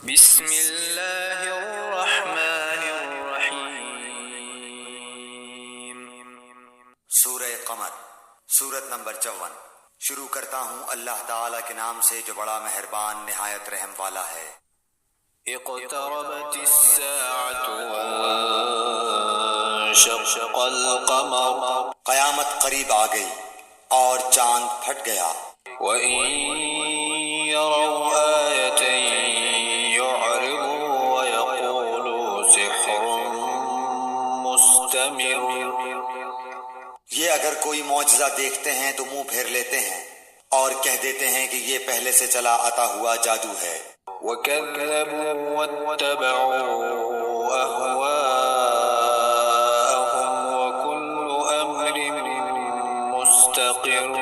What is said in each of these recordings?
بسم اللہ الرحمن الرحیم۔ سورہ قمر، سورت نمبر 54۔ شروع کرتا ہوں اللہ تعالیٰ کے نام سے جو بڑا مہربان نہایت رحم والا ہے۔ اقتربت الساعة وانشق القمر، قیامت قریب آ گئی اور چاند پھٹ گیا۔ وَإِن يَرَوْا آيَةً يُعْرِضُوا وَيَقُولُوا سِحْرٌ مُسْتَمِرٌ۔ یہ اگر کوئی معجزہ دیکھتے ہیں تو منہ پھیر لیتے ہیں اور کہہ دیتے ہیں کہ یہ پہلے سے چلا آتا ہوا جادو ہے۔ وَكَذَّبُوا وَاتَّبَعُوا أَهْوَاءَهُمْ وَكُلُّ أَمْرٍ مُسْتَقِرٌ۔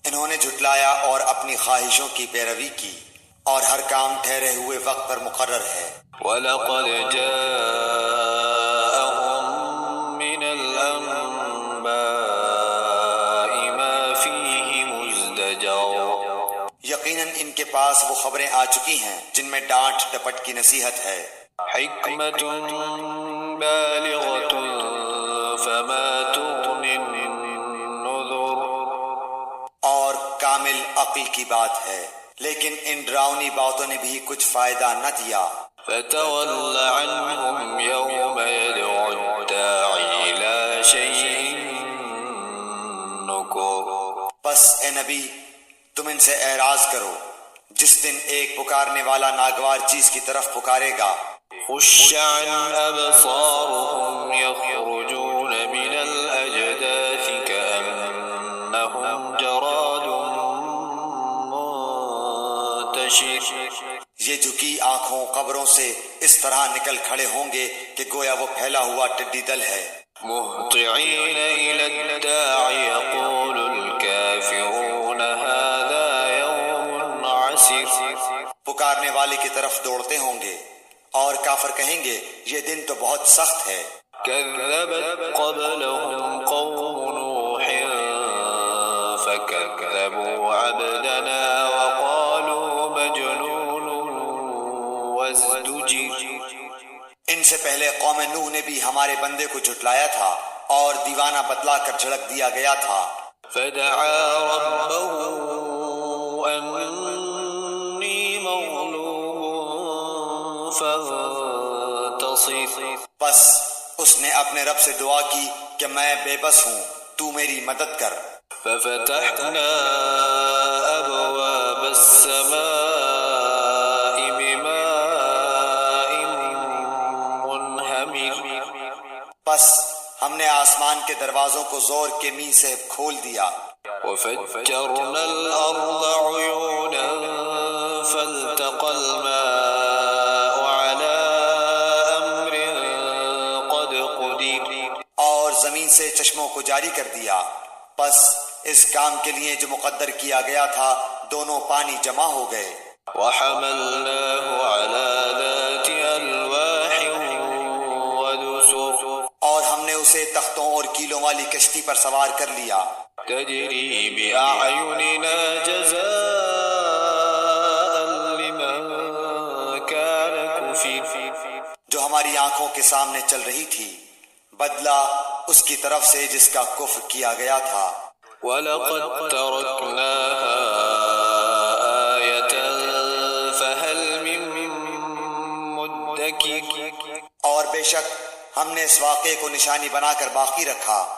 انہوں نے جھٹلایا اور اپنی خواہشوں کی پیروی کی، اور ہر کام ٹھہرے ہوئے وقت پر مقرر ہے۔ وَلَقَدْ جَاءَهُم مِّنَ الْأَنبَاءِ مَا فِيهِ مُزْدَجَرٌ۔ یقیناً ان کے پاس وہ خبریں آ چکی ہیں جن میں ڈانٹ ڈپٹ کی نصیحت ہے۔ حِکْمَةٌ بَالِغَةٌ فَمَا تُغْنِ النُّذُرُ۔ اور کامل عقل کی بات ہے، لیکن ان ڈراؤنی باتوں نے بھی کچھ فائدہ نہ دیا۔ فَتَوَلَّ عَنْهُمْ يَوْمَ يَدْعُ الدَّاعِ إِلَىٰ شَيْءٍ نُّكُرٍ۔ بس اے نبی تم ان سے اعراض کرو جس دن ایک پکارنے والا ناگوار چیز کی طرف پکارے گا۔ خُشَّ عَنْ أَبْصَارُهُمْ يَخْرُجُونَ مِنَ الْأَجْدَاثِ كَأَنَّهُمْ جَرَادٌ مُّنتَشِرٌ۔ یہ جھکی آنکھوں قبروں سے اس طرح نکل کھڑے ہوں گے کہ گویا وہ پھیلا ہوا ٹڈی دل ہے۔ مُهْطِعِينَ إِلَى الدَّاعِ يَقُولُ الْكَافِرُونَ هَٰذَا يَوْمٌ عَسِرٌ۔ پکارنے والے کی طرف دوڑتے ہوں گے اور کافر کہیں گے یہ دن تو بہت سخت ہے۔ كَذَّبَتْ قَبْلَهُمْ قَوْمُ نُوحٍ فَكَذَّبُوا عَبْدَنَا وَقَالُوا مَجْنُونٌ وَازْدُجِرَ۔ ان سے پہلے قوم نوح نے بھی ہمارے بندے کو جھٹلایا تھا اور دیوانہ بتلا کر جھڑک دیا گیا تھا۔ فَدَعَا رَبَّهُ أَنِّي مَغْلُوبٌ فَانتَصِرْ۔ بس اس نے اپنے رب سے دعا کی کہ میں بے بس ہوں، تو میری مدد کر۔ فَفَتَحْنَا أَبْوَابَ السَّمَاءِ بِمَاءٍ مُّنْهَمِرٍ۔ بس ہم نے آسمان کے دروازوں کو زور کے می سے کھول دیا۔ وَفَجَّرْنَا الْأَرْضَ عُيُونًا فَالْتَقَى الْمَاءُ عَلَىٰ أَمْرٍ قَدْ قُدِرَ۔ اور زمین سے چشموں کو جاری کر دیا، بس اس کام کے لیے جو مقدر کیا گیا تھا دونوں پانی جمع ہو گئے۔ وَحَمَلْنَاهُ عَلَىٰ ذَاتِ أَلْوَاحٍ وَدُسُرٍ۔ اور ہم نے اسے تختوں اور کیلوں والی کشتی پر سوار کر لیا۔ تَجْرِي بِأَعْيُنِنَا جَزَاءً لِّمَن كَانَ كُفِرَ۔ جو ہماری آنکھوں کے سامنے چل رہی تھی، بدلہ اس کی طرف سے جس کا کفر کیا گیا تھا۔ وَلَقَدْ تَرَكْنَاهَا آيَةً فَهَلْ مِن مُّدَّكِرٍ۔ اور بے شک ہم نے اس واقعے کو نشانی بنا کر باقی رکھا،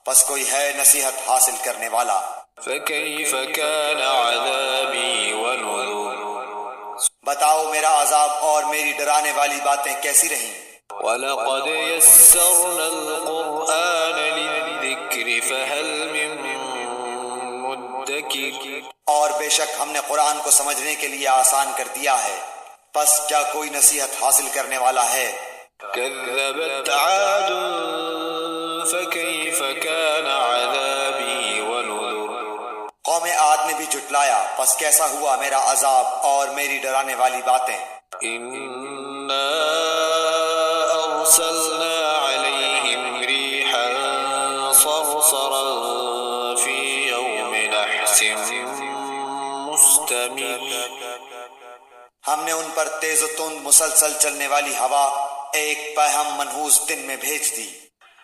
پس کوئی ہے نصیحت حاصل کرنے والا۔ فَكَيْفَ كَانَ عَذَابِي وَنُذُرِ۔ بتاؤ میرا عذاب اور میری ڈرانے والی باتیں کیسی رہیں۔ وَلَقَدْ يَسَّرْنَا الْقُرْآنَ لِلذِّكْرِ فَهَلْ مِن مُّدَّكِرٍ۔ اور بے شک ہم نے قرآن کو سمجھنے کے لیے آسان کر دیا ہے، پس کیا کوئی نصیحت حاصل کرنے والا ہے؟ كَذَّبَتْ عَادٌ فَكَيْفَ كَانَ عَذَابِي وَنُذُرِ۔ قوم عاد نے بھی جھٹلایا، پس کیسا ہوا میرا عذاب اور میری ڈرانے والی باتیں۔ إِنَّا أَرْسَلْنَا عَلَيْهِمْ رِيحًا صَرْصَرًا فِي يَوْمِ نَحْسٍ مُّسْتَمِرٍ۔ ہم نے ان پر تیز و تند مسلسل چلنے والی ہوا ایک پیہم منحوس دن میں بھیج دی۔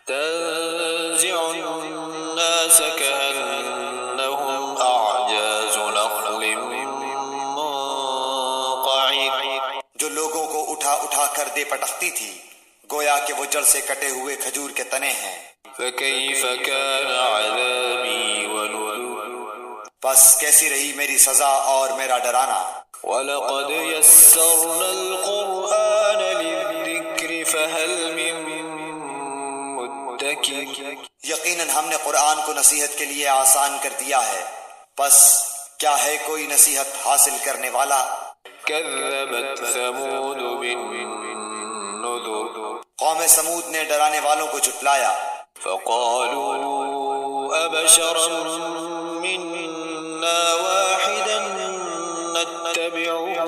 تنزع الناس كأنهم أعجاز نخل منقعر جو لوگوں کو اٹھا اٹھا کر دے پٹکتی تھی، گویا کہ وہ جڑ سے کٹے ہوئے کھجور کے تنے ہیں۔ فكيف كان عذابي ونذر پس کیسی رہی میری سزا اور میرا ڈرانا۔ وَلَقَدْ يَسَّرْنَا الْقُرْآنَ لِلذِّكْرِ فَهَلْ مِن مُدَّكِرٍ یقیناً ہم نے قرآن کو نصیحت کے لیے آسان کر دیا ہے، پس کیا ہے کوئی نصیحت حاصل کرنے والا؟ كَذَّبَتْ ثَمُودُ بِالنُّذُرِ قوم سمود نے ڈرانے والوں کو جھٹلایا۔ فَقَالُوا أَبَشَرًا مِنَّا وَاحِدًا نَتَّبِعُهُ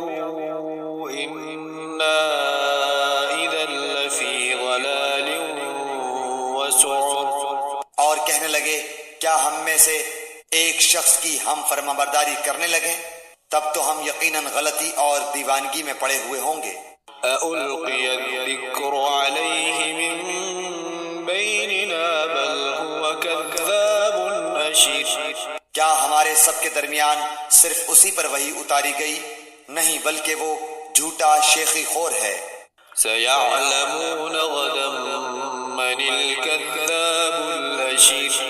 إِنَّا إِذًا لَّفِي ضَلَالٍ وَسُعُرٍ اور کہنے لگے کیا ہم میں سے ایک شخص کی ہم فرما برداری کرنے لگے؟ تب تو ہم یقیناً غلطی اور دیوانگی میں پڑے ہوئے ہوں گے۔ أَأُلْقِيَ الذِّكْرُ عَلَيْهِ مِن بَيْنِنَا بَلْ هُوَ كَذَّابٌ أَشِرٌ کیا ہمارے سب کے درمیان صرف اسی پر وحی اتاری گئی؟ نہیں، بلکہ وہ جھوٹا شیخی خور ہے۔ سَيَعْلَمُونَ غَدًا مَّنِ الْكَذَّابُ الْأَشِرُ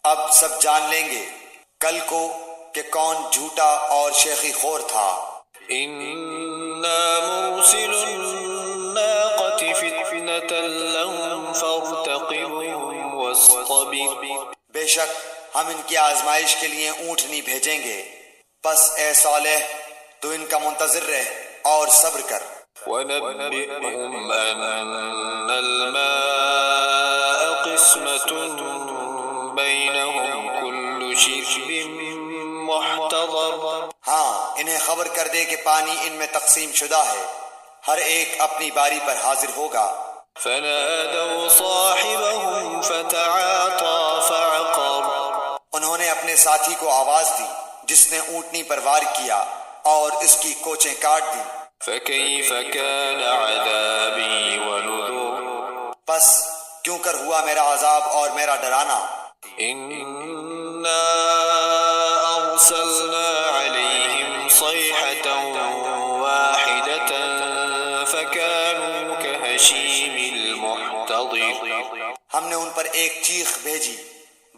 اب سب جان لیں گے کل کو کہ کون جھوٹا اور شیخی خور تھا۔ إِنَّا مُرْسِلُو النَّاقَةِ فِتْنَةً لَّهُمْ فَارْتَقِبْهُمْ وَاصْطَبِرْ بے شک ہم ان کی آزمائش کے لیے اونٹنی بھیجیں گے، پس اے صالح تو ان کا منتظر رہ اور صبر کر۔ وَنَبِّئْهُمْ أَنَّ الْمَاءَ قِسْمَةٌ بَيْنَهُمْ كُلُّ شِرْبٍ مُحْتَضَرٍ ہاں، انہیں خبر کر دے کہ پانی ان میں تقسیم شدہ ہے، ہر ایک اپنی باری پر حاضر ہوگا۔ فَنَادَوْا صَاحِبَهُمْ فَتَعَاطَىٰ فَعَقَرَ انہوں نے اپنے ساتھی کو آواز دی جس نے اونٹنی پر وار کیا اور اس کی کوچیں کاٹ دی۔ فَكَيْفَ كَانَ عَذَابِي وَنُذُرِ پس کیوں کر ہوا میرا عذاب اور میرا ڈرانا۔ إِنَّا أَرْسَلْنَا عَلَيْهِمْ صَيْحَةً وَاحِدَةً فَكَانُوا كَهَشِيمِ الْمُحْتَظِرِ ہم نے ان پر ایک چیخ بھیجی،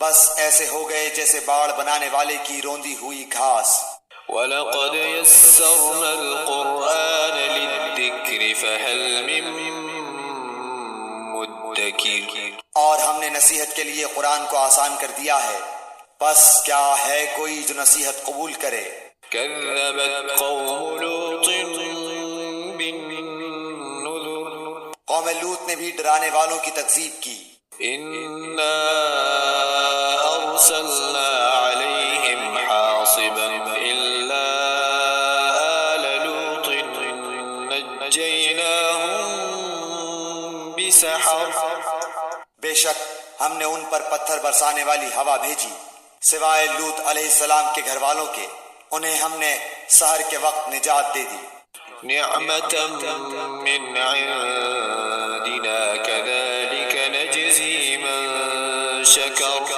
بس ایسے ہو گئے جیسے باڑ بنانے والے کی روندی ہوئی گھاس۔ وَلَقَدْ يَسَّرْنَا الْقُرْآنَ لِلذِّكْرِ فَهَلْ مِن مُدَّكِرٍ اور ہم نے نصیحت کے لیے قرآن کو آسان کر دیا ہے، پس کیا ہے کوئی جو نصیحت قبول کرے؟ كَذَّبَتْ قَوْمُ لُوطٍ بِالنُّذُرِ قوم لوط نے بھی ڈرانے والوں کی تکذیب کی۔ إِنَّا أَرْسَلْنَا عَلَيْهِمْ حَاصِبًا إِلَّا آلَ لُوطٍ نَجَّيْنَاهُمْ بِسَحَرٍ بے شک ہم نے ان پر پتھر برسانے والی ہوا بھیجی، سوائے لوط علیہ السلام کے گھر والوں کے، انہیں ہم نے سحر کے وقت نجات دے دی۔ نِعْمَةً مِّنْ عِندِنَا كَذَلِكَ نَجْزِي مَن شَكَرَ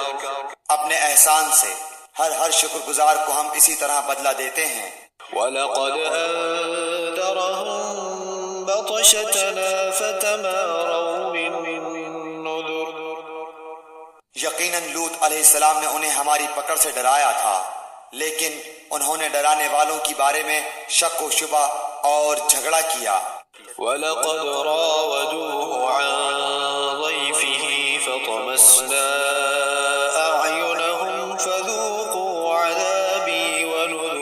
اپنے احسان سے ہر شکر گزار کو ہم اسی طرح بدلہ دیتے ہیں۔ وَلَقَدْ أَنذَرَهُم بَطْشَتَنَا فَتَمَارَوْا بِالنُّذُرِ یقیناً لوط علیہ السلام نے انہیں ہماری پکڑ سے ڈرایا تھا، لیکن انہوں نے ڈرانے والوں کی بارے میں شک و شبہ اور جھگڑا کیا۔ وَلَقَدْ رَاوَدُوهُ عَن ضَيْفِهِ فَطَمَسْنَا أَعْيُنَهُمْ فَذُوقُوا عَذَابِي وَنُذُرِ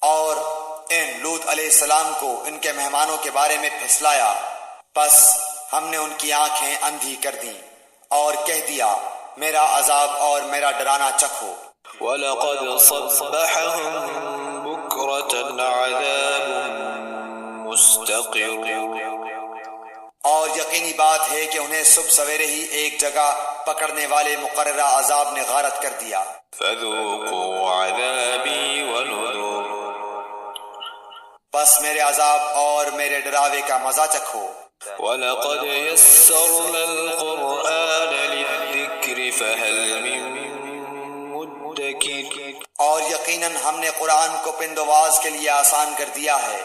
اور ان لوط علیہ السلام کو ان کے مہمانوں کے بارے میں پھسلایا، پس ہم نے ان کی آنکھیں اندھی کر دیں اور کہہ دیا میرا عذاب اور میرا ڈرانا چکھو۔ وَلَقَدْ صَبَّحَهُم بُكْرَةً عَذَابٌ مُسْتَقِرٌ اور یقینی بات ہے کہ انہیں صبح سویرے ہی ایک جگہ پکڑنے والے مقررہ عذاب نے غارت کر دیا۔ فَذُوقُوا عَذَابِي وَنُذُرِ بس میرے عذاب اور میرے ڈراوے کا مزہ چکھو۔ وَلَقَدْ يَسَّرْنَا الْقُرْآنَ لِلذِّكْرِ فَهَلْ مِن مُدَّكِرٍ۔ اور یقیناً ہم نے قرآن کو پندواز کے لیے آسان کر دیا ہے،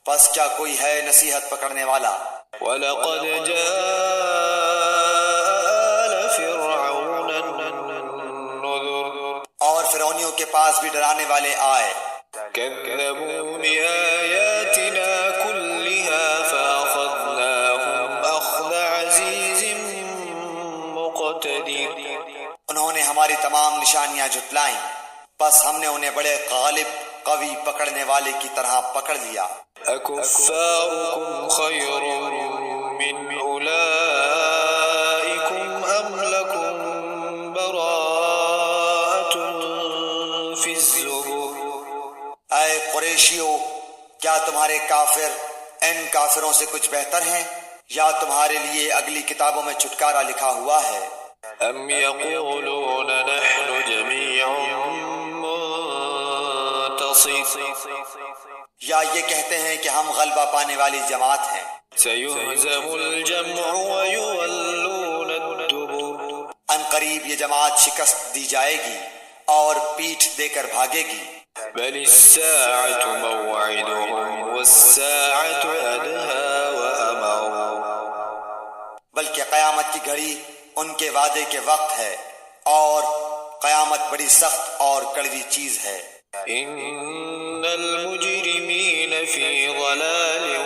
پس کیا کوئی ہے نصیحت پکڑنے والا؟ وَلَقَدْ جَاءَ آلَ فِرْعَوْنَ النُّذُرُ۔ اور فرعونیوں کے پاس بھی ڈرانے والے آئے۔ كَذَّبُوا بِآيَاتِنَا كُلِّهَا فَأَخَذْنَاهُمْ أَخْذَ عَزِيزٍ مُقْتَدِرٍ۔ انہوں نے ہماری تمام نشانیاں جھٹلائیں، پس ہم نے انہیں بڑے غالب قوی پکڑنے والے کی طرح پکڑ لیا۔ أَكُفَّارُكُمْ خَيْرٌ مِّنْ أُولَئِكُمْ أَمْ لَكُمْ بَرَاءَةٌ فِي الزُّبُرِ۔ اے قریشیو، کیا تمہارے کافر ان کافروں سے کچھ بہتر ہیں، یا تمہارے لیے اگلی کتابوں میں چھٹکارا لکھا ہوا ہے؟ أَمْ يَقُولُونَ نَحْنُ جَمِيعٌ مُّنتَصِرٌ۔ یا یہ کہتے ہیں کہ ہم غلبہ پانے والی جماعت ہیں؟ سَيُهْزَمُ الْجَمْعُ وَيُوَلُّونَ الدُّبُرَ۔ ان قریب یہ جماعت شکست دی جائے گی اور پیٹھ دے کر بھاگے گی۔ بَلِ السَّاعَةُ مَوْعِدُهُمْ وَالسَّاعَةُ أَدْهَىٰ وَأَمَرُ۔ بلکہ قیامت کی گھڑی ان کے وعدے کے وقت ہے، اور قیامت بڑی سخت اور کڑوی چیز ہے۔ إِنَّ الْمُجْرِمِينَ فِي ضَلَالٍ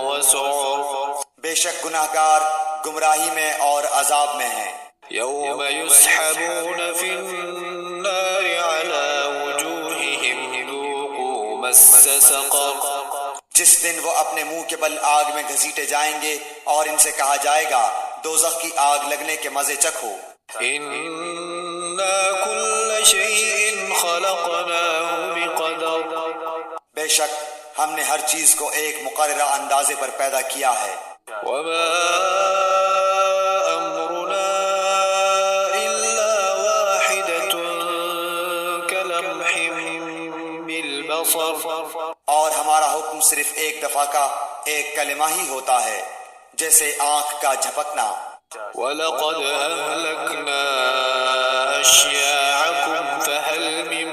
وَسُعُرٍ۔ بے شک گناہگار گمراہی میں اور عذاب میں ہیں۔ يَوْمَ يُسْحَبُونَ فِي النَّارِ عَلَى وُجُوهِهِمْ ذُوقُوا مَسَّ سَقَرَ۔ جس دن وہ اپنے منہ کے بل آگ میں گھسیٹے جائیں گے اور ان سے کہا جائے گا دوزخ کی آگ لگنے کے مزے چکھو۔ إِنَّا كُلَّ شَيْءٍ خَلَقْنَاهُ بِقَدَرٍ۔ بے شک ہم نے ہر چیز کو ایک مقررہ اندازے پر پیدا کیا ہے۔ وَمَا أَمْرُنَا إِلَّا وَاحِدَةٌ كَلَمْحٍ بِالْبَصَرِ۔ اور ہمارا حکم صرف ایک دفعہ کا ایک کلمہ ہی ہوتا ہے، جیسے آنکھ کا جھپکنا۔ وَلَقَدْ أَهْلَكْنَا أَشْيَاعَكُمْ فَهَلْ مِن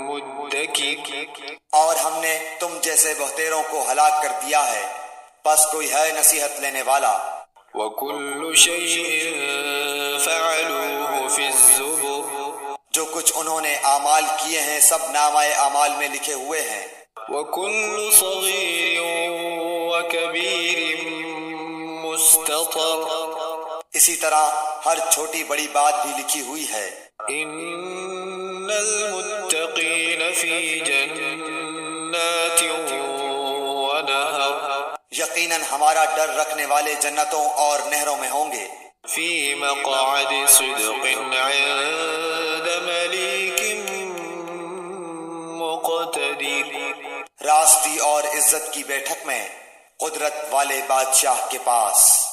مُّدَّكِرٍ۔ اور ہم نے تم جیسے بہتیروں کو ہلاک کر دیا ہے، پس کوئی ہے نصیحت لینے والا؟ وَكُلُّ شَيْءٍ فَعَلُوهُ فِي الزُّبُرِ۔ جو کچھ انہوں نے اعمال کیے ہیں سب نامہ اعمال میں لکھے ہوئے ہیں۔ وَكُلُّ صَغِيرٍ وَكَبِيرٍ مُسْتَطَرٍ۔ اسی طرح ہر چھوٹی بڑی بات بھی لکھی ہوئی ہے۔ إِنَّ الْمُتَّقِينَ فِي جَنَّاتٍ وَنَهَرٍ۔ یقیناً ہمارا ڈر رکھنے والے جنتوں اور نہروں میں ہوں گے۔ فِي مَقْعَدِ صِدْقٍ عِندَ مَلِيكٍ مُقْتَدِرٍ۔ راستی اور عزت کی بیٹھک میں قدرت والے بادشاہ کے پاس۔